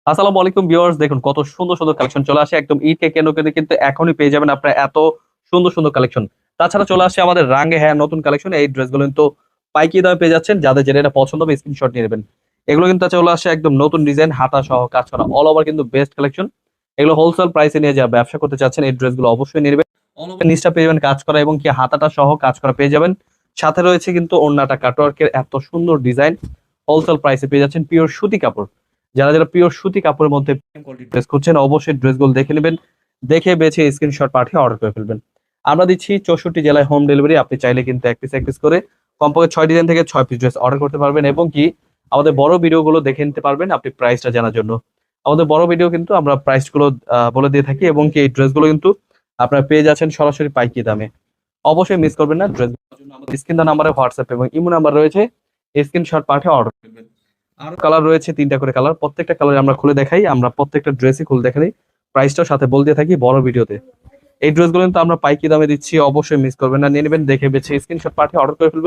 আসসালামু আলাইকুম ভিউয়ার্স, দেখুন কত সুন্দর সুন্দর কালেকশন চলে আসে একদম ঈদকে কেন্দ্র করে, কিন্তু এখনই পেয়ে যাবেন আপনারা এত সুন্দর সুন্দর কালেকশন। তাছাড়া চলে আসে আমাদের রাঙ্গে হ্যাঁ নতুন কালেকশন। এই ড্রেসগুলো কিন্তু পাইকারি দামে পেয়ে যাচ্ছেন। যাদের যেটা এটা পছন্দ হবে স্ক্রিনশট নিয়ে নেবেন। এগুলো কিন্তু চলে আসে একদম নতুন ডিজাইন, হাতা সহ কাজ করা, অল ওভার কিন্তু বেস্ট কালেকশন। এগুলো হোলসেল প্রাইসে নিয়ে যারা ব্যবসা করতে চাচ্ছেন এই ড্রেসগুলো অবশ্যই নিয়ে নেবেন। অল ওভার নিচটা পেয়ে যাবেন কাজ করা, এবং কি হাতাটা সহ কাজ করা পেয়ে যাবেন। সাথে রয়েছে কিন্তু ওড়নাটা কাটওয়ার্কের, এত সুন্দর ডিজাইন। হোলসেল প্রাইসে পেয়ে যাচ্ছেন পিওর সুতি কাপড়। যারা যারা পিওর সুতি কাপড়ের মধ্যে ড্রেস খুঁজছেন অবশ্যই ড্রেসগুলো দেখে নেবেন। দেখে বেছে স্ক্রিনশট পাঠিয়ে অর্ডার করে ফেলবেন। আমরা দিচ্ছি 64 জেলায় হোম ডেলিভারি। আপনি চাইলে কিন্তু এক পিস করে কমপক্ষে 6 ডিজাইন থেকে 6 পিস ড্রেস অর্ডার করতে পারবেন, এবং কি আমাদের বড় ভিডিওগুলো দেখে নিতে পারবেন আপনি প্রাইসটা জানার জন্য। আমাদের বড় ভিডিও কিন্তু আমরা প্রাইস গুলো বলে দিয়ে থাকি, এবং কি এই ড্রেসগুলো কিন্তু আপনারা পেয়ে যাচ্ছেন সরাসরি পাইকারি দামে। অবশ্যই মিস করবেন না। ড্রেস জন্য আমাদের স্ক্রিন দেওয়া নাম্বারে হোয়াটসঅ্যাপ এবং ইমো নাম্বার রয়েছে, স্ক্রিনশট পাঠিয়ে অর্ডার করবেন। আরো কালার রয়েছে 3টা করে কালার, প্রত্যেকটা কালার আমরা খুলে দেখাই, আমরা প্রত্যেকটা ড্রেসই খুলে দেখাই, প্রাইসটাও সাথে বল দিয়ে থাকি বড় ভিডিওতে। এই ড্রেসগুলো কিন্তু আমরা পাইকারি দামে দিচ্ছি, অবশ্যই মিস করবেন না, নিয়ে নেবেন, দেখে বেছে স্ক্রিনশট পাঠিয়ে অর্ডার করে ফেলবেন।